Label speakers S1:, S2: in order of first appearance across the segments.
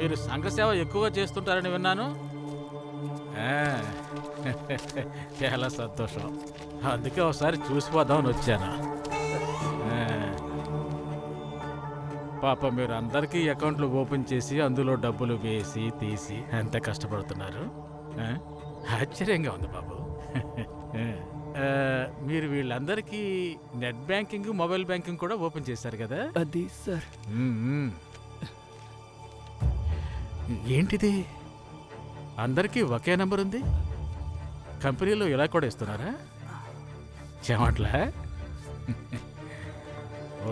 S1: మీరు సంఘ సేవ ఎక్కువగా చేస్తుంటారని విన్నాను. ఆ, చాలా సంతోషం. అందుకే ఒకసారి చూసిపోదామని వచ్చాను. ఆ, పాప మీరు అందరికీ అకౌంట్లు ఓపెన్ చేసి అందులో డబ్బులు వేసి తీసి ఎంత కష్టపడుతున్నారు. ఆ, ఆశ్చర్యంగా ఉంది బాబు. ఆ, మీరు వీళ్ళందరికీ నెట్ బ్యాంకింగ్ మొబైల్ బ్యాంకింగ్ కూడా ఓపెన్ చేశారు కదా.
S2: అది సార్.
S1: మ్మ్. ఏంటిది, అందరికీ ఒకే నెంబర్ ఉంది. కంపెనీలో ఇలా కూడా ఇస్తున్నారా? చెమట్లా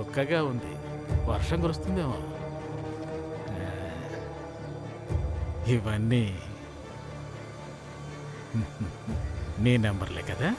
S1: ఒక్కగా ఉంది. వర్షం కురుస్తుందేమో. ఆ, ఇవన్నీ నీ నెంబర్లే కదా.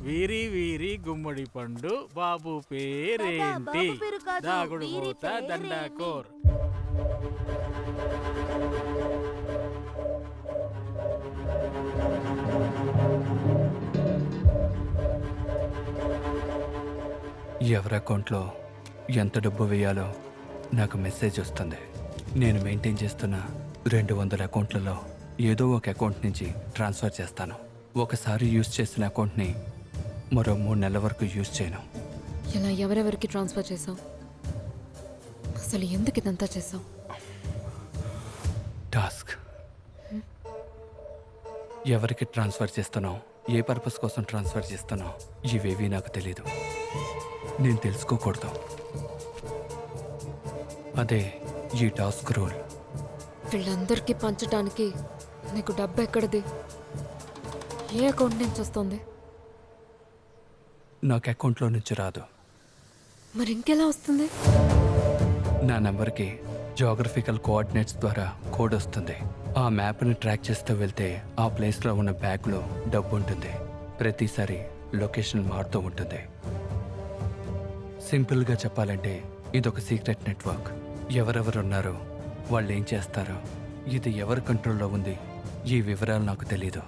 S1: వీరి వీరి గుమ్మడి పండు బాబు పేరేంటి?
S3: బాబు పేరు కాదు,
S1: దాగుడు
S3: వీరి
S1: మూత
S3: పేరేమి?
S1: దండాకోర్.
S2: ఎవరి అకౌంట్లో ఎంత డబ్బు వేయాలో నాకు మెసేజ్ వస్తుంది. నేను మెయింటైన్ చేస్తున్న 200 అకౌంట్లలో ఏదో ఒక అకౌంట్ నుంచి ట్రాన్స్ఫర్ చేస్తాను. ఒకసారి యూజ్ చేసిన అకౌంట్ని మరో 3 నెలల వరకు యూజ్ చేయను.
S4: ఇలా ఎవరెవరికి ట్రాన్స్ఫర్ చేసావు? అసలు ఎందుకు ఇదంతా చేసావు?
S2: టాస్క్. ఎవరికి ట్రాన్స్ఫర్ చేస్తున్నావు, ఏ పర్పస్ కోసం ట్రాన్స్ఫర్ చేస్తున్నావు, ఇవేవి నాకు తెలీదు. నేను తెలుసుకోకూడదు. అదే ఈ టాస్క్ రూల్.
S4: వీళ్ళందరికీ పంచడానికి నీకు డబ్బు ఎక్కడిది? ఏ అకౌంట్ నుంచి వస్తుంది?
S2: నాకు అకౌంట్లో నుంచి రాదు.
S4: మరి ఇంకెలా వస్తుంది?
S2: నా నెంబర్కి జాగ్రఫికల్ కోఆర్డినేట్స్ ద్వారా కోడ్ వస్తుంది. ఆ మ్యాప్ని ట్రాక్ చేస్తూ వెళ్తే ఆ ప్లేస్లో ఉన్న బ్యాగ్లో డబ్బు ఉంటుంది. ప్రతిసారి లొకేషన్ మారుతూ ఉంటుంది. సింపుల్గా చెప్పాలంటే ఇదొక సీక్రెట్ నెట్వర్క్. ఎవరెవరున్నారో, వాళ్ళు ఏం చేస్తారో, ఇది ఎవరి కంట్రోల్లో ఉంది, ఈ వివరాలు నాకు తెలీదు.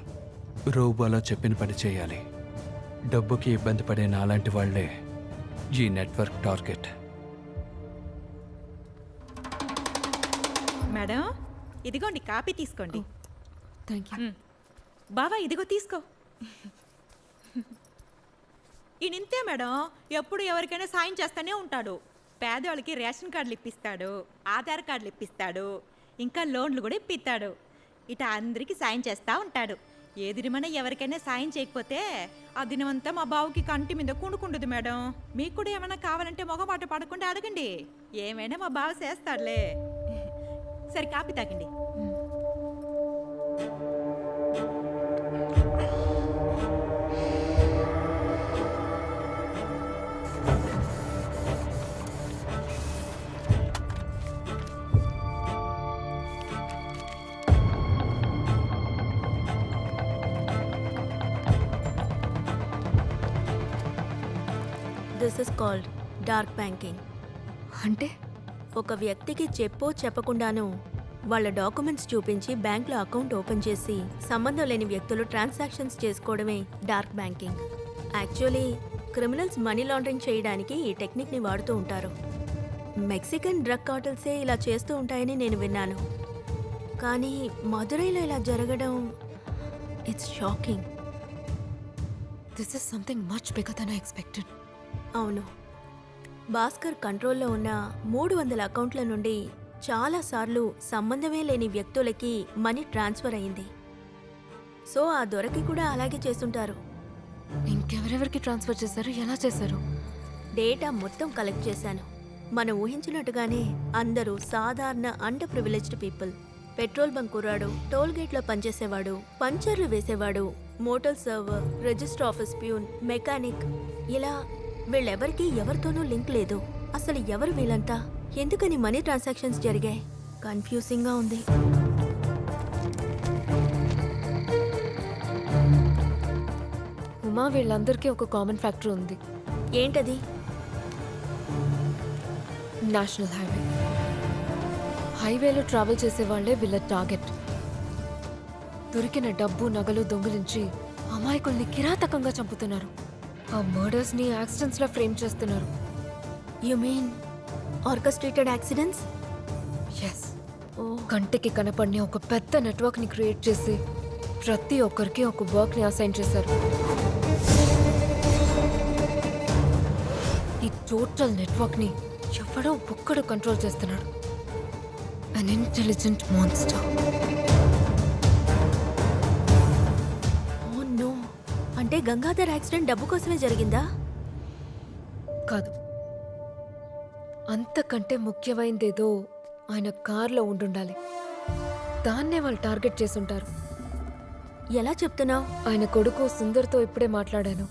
S2: రోబోలో చెప్పిన పని చేయాలి. డబ్బుకి ఇబ్బంది పడే నాలాంటి వాళ్లే ఈ నెట్వర్క్ టార్గెట్.
S3: మేడం, ఇదిగోండి కాపీ తీసుకోండి.
S4: Thank you.
S3: బావా ఇదిగో తీసుకో. ఈయనింతే మేడం, ఎప్పుడు ఎవరికైనా సాయం చేస్తూనే ఉంటాడు. పేదవాళ్ళకి రేషన్ కార్డులు ఇప్పిస్తాడు, ఆధార్ కార్డులు ఇప్పిస్తాడు, ఇంకా లోన్లు కూడా ఇప్పిస్తాడు. ఇట అందరికీ సాయం చేస్తూ ఉంటాడు. ఏ దినమైనా ఎవరికైనా సాయం చేయకపోతే ఆ దినమంతా మా బావుకి కంటి మీద కుండుకుండదు మేడం. మీకు కూడా ఏమైనా కావాలంటే మొగమాట పడకుండా అడగండి, ఏమైనా మా బావ చేస్తాడులే. సరే కాపీ తాగండి.
S5: This is called dark banking.
S4: అంటే
S5: ఒక వ్యక్తికి చెప్పో చెప్పకుండానో వాళ్ళ డాక్యుమెంట్స్ చూపించి బ్యాంక్లో అకౌంట్ ఓపెన్ చేసి సంబంధం లేని వ్యక్తులు ట్రాన్సాక్షన్స్ చేసుకోవడమే dark banking. Actually criminals money laundering చేయడానికి ఈ టెక్నిక్ని వాడుతూ ఉంటారు. మెక్సికన్ డ్రగ్ కార్టల్సే ఇలా చేస్తూ ఉంటాయని నేను విన్నాను. కానీ మదురైలో ఇలా జరగడం it's shocking.
S4: This is something much bigger than I expected.
S5: అవును, భాస్కర్ కంట్రోల్లో ఉన్న 300 అకౌంట్ల నుండి చాలాసార్లు సంబంధమే లేని వ్యక్తులకి మనీ ట్రాన్స్ఫర్ అయింది. సో ఆ దొరకి కూడా అలాగే చేస్తుంటారు.
S4: ఇంకెవరెవరికి ట్రాన్స్ఫర్ చేశారు, ఎలా చేశారు?
S5: డేటా మొత్తం కలెక్ట్ చేశాను. మనం ఊహించినట్టుగానే అందరూ సాధారణ under privileged people. Petrol bunk కుర్రాడు, టోల్ గేట్లో పనిచేసేవాడు, పంచర్లు వేసేవాడు, motor server, register office peon, mechanic, ఇలా వీళ్ళెవరికీ ఎవరితోనూ లింక్ లేదు. అసలు ఎవరు వీళ్ళంతా? ఎందుకని మనీ ట్రాన్సాక్షన్స్ జరిగాయి? కన్ఫ్యూజింగ్గా ఉంది.
S4: ఉమా, వీళ్ళందరికీ ఒక కామన్ ఫ్యాక్టర్ ఉంది.
S5: ఏంటది?
S4: National highway. హైవేలో ట్రావెల్ చేసే వాళ్ళే వీళ్ళ టార్గెట్. దొరికిన డబ్బు నగలు దొంగిలించి అమాయకుల్ని కిరాతకంగా చంపుతున్నారు. ఆ మర్డర్స్ని యాక్సిడెంట్స్లా ఫ్రేమ్ చేస్తున్నారు.
S5: You mean orchestrated accidents?
S4: Yes. కంటికి కనపడిన ఒక పెద్ద నెట్వర్క్ని క్రియేట్ చేసి ప్రతి ఒక్కరికి ఒక వర్క్ని అసైన్ చేశారు. ఈ టోటల్ నెట్వర్క్ని ఎవడో ఒక్కడు కంట్రోల్ చేస్తున్నాడు. Unintelligent monster.
S5: Oh no, అంటే గంగాధర్ యాక్సిడెంట్ డబ్బు కోసమే జరిగిందా?
S4: కాదు, అంతకంటే ముఖ్యమైనదేదో ఆయన కార్లో ఉండుండాలి. దాన్నే వాళ్ళు టార్గెట్ చేసుంటారు.
S5: ఎలా చెప్తున్నావు?
S4: ఆయన కొడుకు సుందర్తో ఇప్పుడే మాట్లాడాను.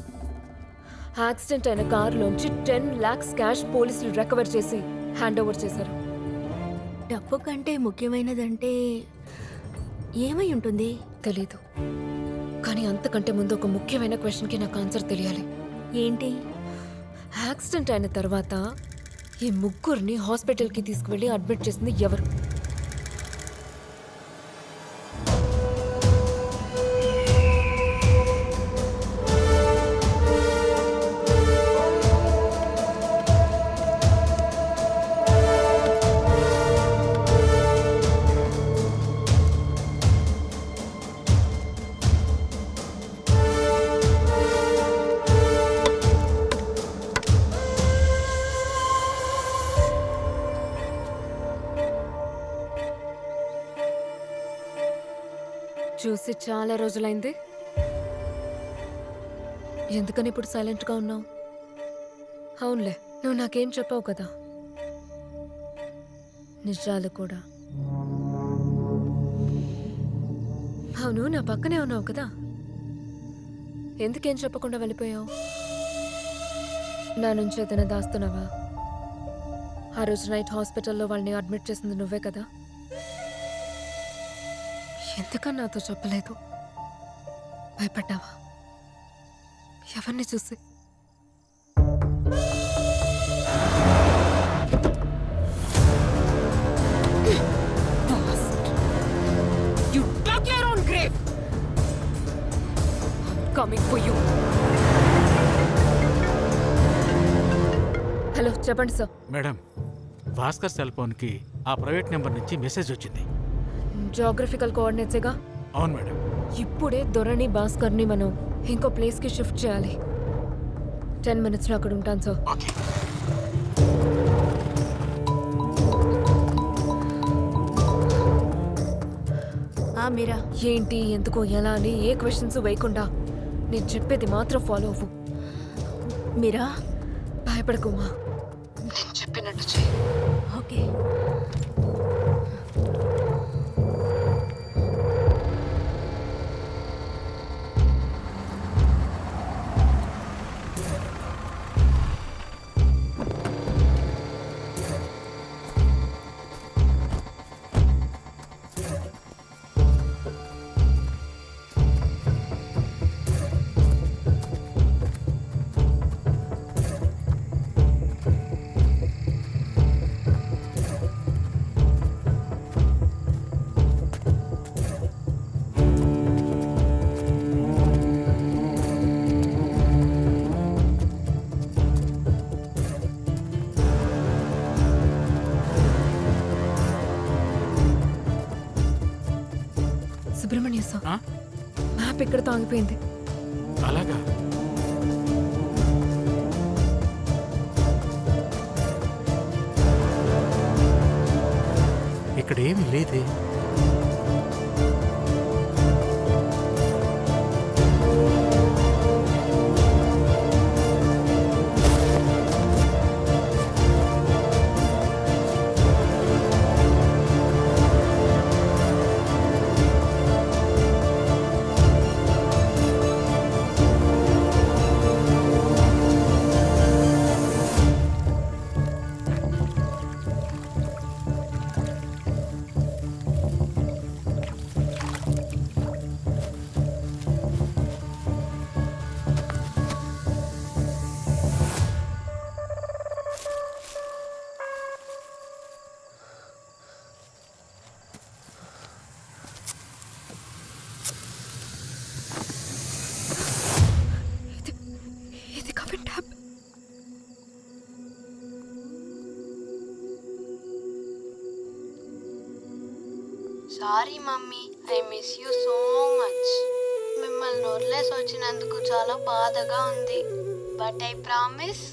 S4: యాక్సిడెంట్ అయిన కారులోంచి 10 lakhs క్యాష్ పోలీసులు రికవర్ చేసి హ్యాండ్ ఓవర్ చేశారు.
S5: డబ్బు కంటే ముఖ్యమైనదంటే ఏమై ఉంటుంది?
S4: తెలీదు, కానీ అంతకంటే ముందు ఒక ముఖ్యమైన క్వశ్చన్కి నాకు ఆన్సర్ తెలియాలి.
S5: ఏంటి?
S4: యాక్సిడెంట్ అయిన తర్వాత ఈ ముగ్గురిని హాస్పిటల్కి తీసుకువెళ్ళి అడ్మిట్ చేసింది ఎవరు? చూసి చాలా రోజులైంది. ఎందుకని ఇప్పుడు సైలెంట్గా ఉన్నావు? అవునులే, నువ్వు నాకేం చెప్పావు కదా, నిజాలు కూడా. అవును, నా పక్కనే ఉన్నావు కదా, ఎందుకేం చెప్పకుండా వెళ్ళిపోయావు? నా నుంచి ఏదైనా దాస్తున్నావా? ఆ రోజు నైట్ హాస్పిటల్లో వాళ్ళని అడ్మిట్ చేసింది నువ్వే కదా, ఎందుకని నాతో చెప్పలేదు? భయపడ్డావా? ఎవరిని చూసి? You dug your own grave. I'm coming for you. Hello, చెప్పండి సార్.
S1: మేడం, భాస్కర్ సెల్ ఫోన్కి ఆ ప్రైవేట్ నెంబర్ నుంచి మెసేజ్ వచ్చింది.
S4: జోగ్రఫికల్ కోఆర్డినేట్సేగా?
S1: అవును మేడం.
S4: ఇప్పుడే దొరని భాస్కర్ని మనం ఇంకో ప్లేస్కి షిఫ్ట్ చేయాలి. 10 minutesలో అక్కడ ఉంటాను సార్.
S1: ఓకే.
S5: మీరా?
S4: ఏంటి, ఎందుకో, ఎలా అని ఏ క్వశ్చన్స్ వేయకుండా నేను చెప్పేది మాత్రం ఫాలో అవ్వు.
S5: మీరా?
S4: భయపడకుమా, నేను చెప్పినట్టు చెయ్యి.
S5: ఓకే.
S4: సుబ్రహ్మణ్య సార్,
S1: ఆ?
S4: మ్యాప్ ఇక్కడతో ఆగిపోయింది.
S1: అలాగా? ఇక్కడేమీ లేదే.
S4: ఇది comment tap.
S6: Sorry mummy, I miss you so much. మిమ్మల్ని వదిలేసి వచ్చినందుకు చాలా బాధగా ఉంది. బట్ ఐ ప్రామిస్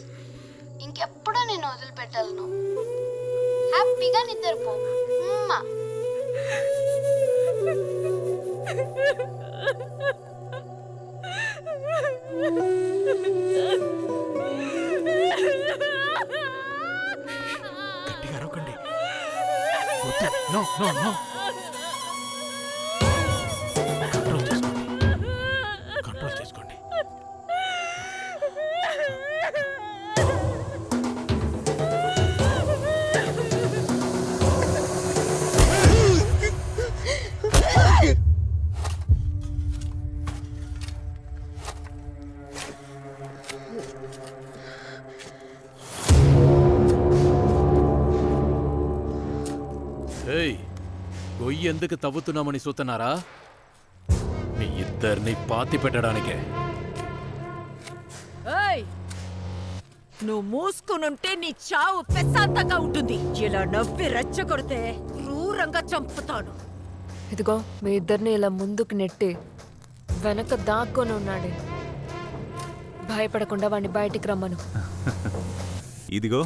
S6: ఇంకెప్పుడూ నేను వదిలిపెట్టలను. హ్యాపీగా నిద్రపో. ఉమ్మా.
S1: గట్టిగా అరవకండి. వద్దు. No no no. కంట్రోల్ చేసుకోండి. కంట్రోల్ చేసుకోండి.
S7: ఏయ్, గొయ్యి ఎందుకు తవ్వుతున్నామని చూస్తున్నారా? మీ ఇద్దరిని పాతి పెట్టడానికే.
S3: ఏయ్, నువ్వు మూసుకునుంటే నీ చావు ప్రశాంతంగా ఉంటుంది. ఇలా నవ్వి రెచ్చగొడితే క్రూరంగా చంపుతాను.
S4: ఇదిగో మీ ఇద్దరిని ఇలా ముందుకు నెట్టి వెనక దాక్కొని ఉన్నాడే, భయపడకుండా వాడిని బయటికి రమ్మను.
S8: ఇదిగో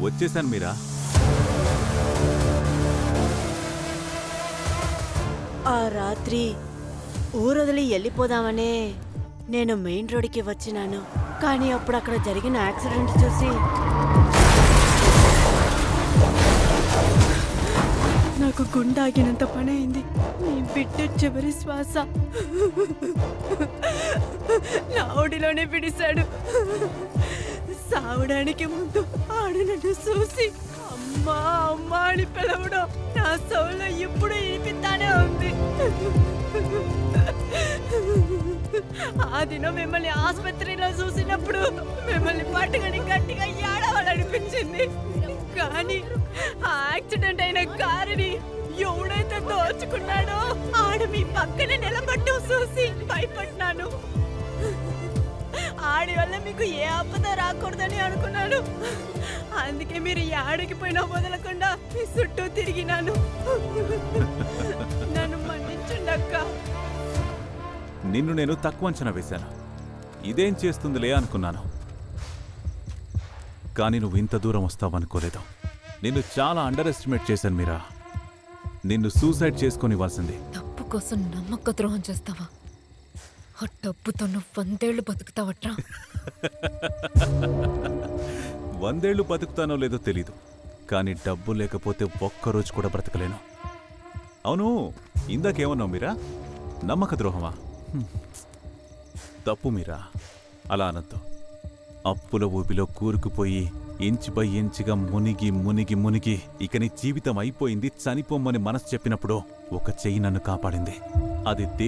S8: వచ్చేసాను మీరా.
S9: ఆ రాత్రి ఊరొదిలి వెళ్ళిపోదామనే నేను మెయిన్ రోడ్కి వచ్చినాను. కానీ అప్పుడు అక్కడ జరిగిన యాక్సిడెంట్ చూసి నాకు గుండె ఆగినంత పని అయింది. నీ బిడ్డ చివరి శ్వాస నా ఒడిలోనే పిడిశాడు. సావడానికి ముందు ఆడు నన్ను చూసి అమ్మా అమ్మా అని పిలవడం నా సౌలో ఇప్పుడు వినిపిస్తానే ఉంది. ఆ దినం మిమ్మల్ని ఆసుపత్రిలో చూసినప్పుడు మిమ్మల్ని పట్టుకొని గట్టిగా ఏడవాలనిపించింది. కానీ ఆ యాక్సిడెంట్ అయిన కారుని ఎవడైతే దోచుకున్నాడో ఆడు మీ పక్కనే నిలబడ్డం చూసి భయపడ్డాను. ఆడి వల్ల మీకు ఏ ఆపద రాకూడదని అనుకున్నాను. అందుకే మీరు ఆడికి పోయినా వదలకుండా మీ చుట్టూ తిరిగినాను. నన్ను మన్నించండి అక్క.
S8: నిన్ను నేను తక్కువ అంచనా వేశాను. ఇదేం చేస్తుందిలే అనుకున్నాను. కానీ నువ్వు ఇంత దూరం వస్తావనుకోలేదు. నిన్ను చాలా అండర్ ఎస్టిమేట్ చేశాను మీరా. నిన్ను సూసైడ్ చేసుకొనివ్వాల్సింది.
S4: డబ్బు కోసం నమ్మక ద్రోహం చేస్తావా? ఆ డబ్బుతో నువ్వు 100 ఏళ్ళు బతుకుతావట్రా.
S8: 100 ఏళ్ళు బతుకుతానో లేదో తెలీదు, కానీ డబ్బు లేకపోతే ఒక్కరోజు కూడా బ్రతకలేను. అవును, ఇందాకేమన్నావు మీరా? నమ్మక ద్రోహమా? తప్పు మీరా, అలా అనద్దు. అప్పుల ఊపిలో కూరుకుపోయి ఇంచ్ బై ఇంచుగా మునిగి మునిగి మునిగి ఇక నీ జీవితం అయిపోయింది, చనిపోమ్మని మనసు చెప్పినప్పుడు ఒక చెయ్యి నన్ను కాపాడింది. అది దేవుడు